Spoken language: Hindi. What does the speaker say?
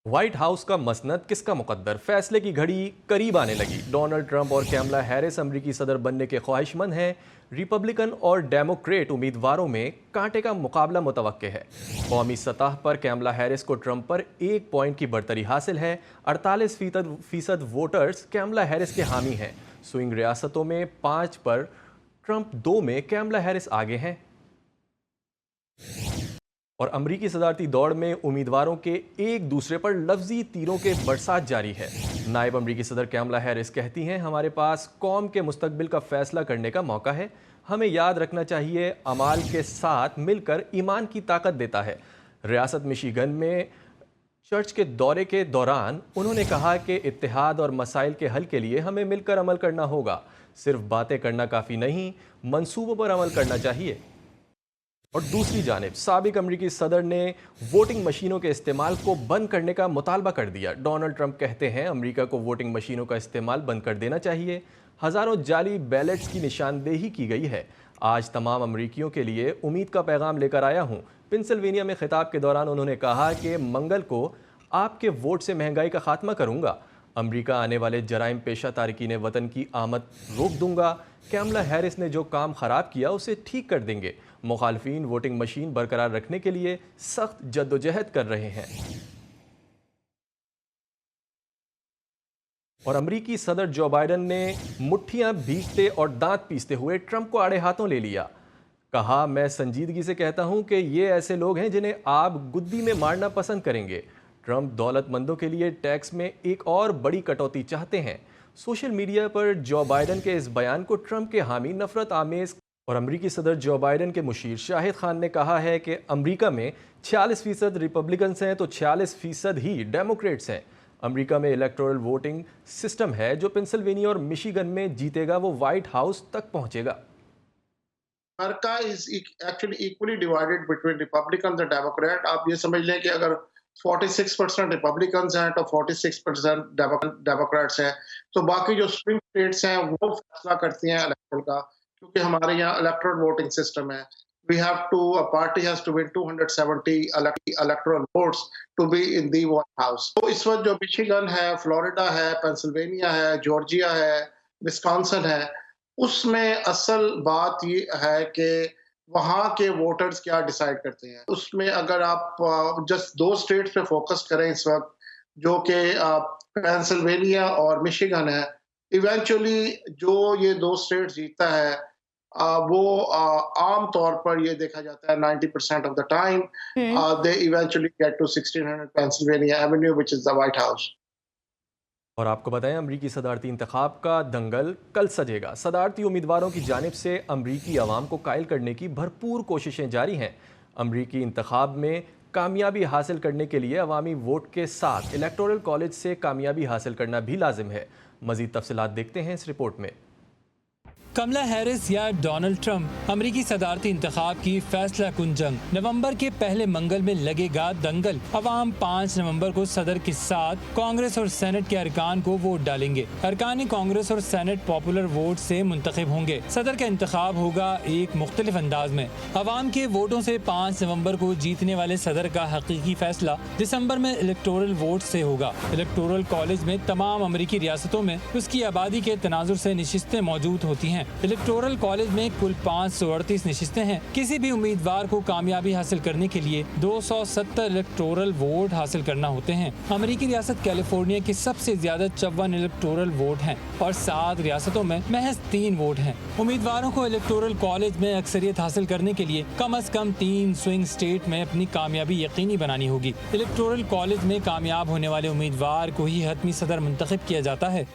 व्हाइट हाउस का मसनद किसका मुकद्दर, फैसले की घड़ी करीब आने लगी। डोनाल्ड ट्रंप और कैमला हैरिस अमरीकी सदर बनने के ख्वाहिशमंद हैं। रिपब्लिकन और डेमोक्रेट उम्मीदवारों में कांटे का मुकाबला मुतवक्के है। कौमी सतह पर कैमला हैरिस को ट्रंप पर 1 पॉइंट की बढ़तरी हासिल है। 48% वोटर्स कैमला हैरिस के हामी हैं। स्विंग रियासतों में 5 पर ट्रंप, 2 में कैमला हैरिस आगे हैं। और अमरीकी सदारती दौड़ में उम्मीदवारों के एक दूसरे पर लफ्जी तीरों के बरसात जारी है। नायब अमरीकी सदर कैमला हैरिस कहती हैं, हमारे पास कौम के मुस्तकबिल का फैसला करने का मौका है। हमें याद रखना चाहिए, अमाल के साथ मिलकर ईमान की ताकत देता है। रियासत मिशिगन में चर्च के दौरे के दौरान उन्होंने कहा कि इत्तेहाद और मसाइल के हल के लिए हमें मिलकर अमल करना होगा। सिर्फ बातें करना काफ़ी नहीं, मंसूबों पर अमल करना चाहिए। और दूसरी जानिब साबिक अमरीकी सदर ने वोटिंग मशीनों के इस्तेमाल को बंद करने का मुतालबा कर दिया। डोनाल्ड ट्रंप कहते हैं, अमरीका को वोटिंग मशीनों का इस्तेमाल बंद कर देना चाहिए। हज़ारों जाली बैलेट्स की निशानदेही की गई है। आज तमाम अमरीकियों के लिए उम्मीद का पैगाम लेकर आया हूँ। पेंसिल्वेनिया में खिताब के दौरान उन्होंने कहा कि मंगल को आपके वोट से महंगाई का खात्मा करूँगा। अमरीका आने वाले जराइम पेशा तारकीन वतन की आमद रोक दूंगा। कैमला हैरिस ने जो काम खराब किया उसे ठीक कर देंगे। मुखालफीन वोटिंग मशीन बरकरार रखने के लिए सख्त जद्दोजहद कर रहे हैं। और अमरीकी सदर जो बाइडन ने मुट्ठियां भींचते और दांत पीसते हुए ट्रंप को आड़े हाथों ले लिया। कहा, मैं संजीदगी से कहता हूं कि ये ऐसे लोग हैं जिन्हें आप गुद्दी में मारना पसंद करेंगे। ट्रंप दौलतमंदों के लिए टैक्स में एक और बड़ी कटौती चाहते हैं। सोशल मीडिया पर जो बाइडन के इस बयान को ट्रंप के हामी नफरत आमेज। और अमरीकी सदर जो बाइडन के मुशीर शाहिद खान ने कहा है कि अमरीका में 46% रिपब्लिकन्स हैं तो 46% ही डेमोक्रेट्स हैं। अमरीका में इलेक्टोरल वोटिंग सिस्टम है, जो पेंसिल्वेनिया और मिशिगन में जीतेगा वो व्हाइट हाउस तक पहुंचेगा। America is actually equally divided between Republican and Democrat. आप ये समझ लें कि अगर 46% रिपब्लिकन्स हैं तो 46% डेमोक्रेट्स हैं। तो बाकी जो स्विंग स्टेट्स हैं वो फैसला करती हैं इलेक्टोरल का, क्योंकि हमारे यहाँ इलेक्टोरल वोटिंग सिस्टम है। We have to a party has to win 270 electoral votes to be in the White House. तो इस वक्त जो मिशिगन है, फ्लोरिडा है, पेंसिल्वेनिया है, जॉर्जिया है, विस्कॉन्सिन है, उसमें असल बात ये है कि वहाँ के वोटर्स क्या डिसाइड करते हैं। उसमें अगर आप जस्ट 2 स्टेट्स पे फोकस करें इस वक्त, जो कि पेंसिल्वेनिया और मिशिगन है, इवेंचुअली जो ये 2 स्टेट जीतता है वो आम तौर पर ये देखा जाता है 90% of the time they eventually get to 1600 Pennsylvania avenue which is the White House. और आपको बताएं, अमरीकी सदारती इंतखाब का दंगल कल सजेगा। सदारती उम्मीदवारों की जानिब से अमरीकी अवाम को कायल करने की भरपूर कोशिशें जारी हैं। अमरीकी इंतखाब में कामयाबी हासिल करने के लिए अवामी वोट के साथ इलेक्टोरल कॉलेज से कामयाबी हासिल करना भी लाजिम है। मज़ीद तफसीलात देखते हैं इस रिपोर्ट में। कमला हैरिस या डोनाल्ड ट्रंप, अमरीकी सदारती इंतखाब की फैसला कुन जंग। नवंबर के पहले मंगल में लगेगा दंगल। अवाम 5 नवंबर को सदर के साथ कांग्रेस और सेनेट के अरकान को वोट डालेंगे। अरकान कांग्रेस और सेनेट पॉपुलर वोट से मुंतखब होंगे। सदर का इंतखाब होगा एक मुख्तलिफ अंदाज में। अवाम के वोटों से 5 नवंबर को जीतने वाले सदर का हकीकी फैसला दिसंबर में इलेक्टोरल वोट से होगा। इलेक्टोरल कॉलेज में तमाम अमरीकी रियासतों में उसकी आबादी के तनाजुर से नशिस्तें मौजूद होती हैं। इलेक्टोरल कॉलेज में कुल 538 नशिस्तें हैं। किसी भी उम्मीदवार को कामयाबी हासिल करने के लिए 270 इलेक्टोरल वोट हासिल करना होते हैं। अमरीकी रियासत कैलिफोर्निया के सबसे ज्यादा 54 इलेक्टोरल वोट हैं और 7 रियासतों में महज 3 वोट हैं। उम्मीदवारों को इलेक्टोरल कॉलेज में अक्सरियत हासिल करने के लिए कम अज कम 3 स्विंग स्टेट में अपनी कामयाबी यकीनी बनानी होगी। इलेक्टोरल कॉलेज में कामयाब होने वाले उम्मीदवार को ही हतमी सदर मुंतखब किया जाता है।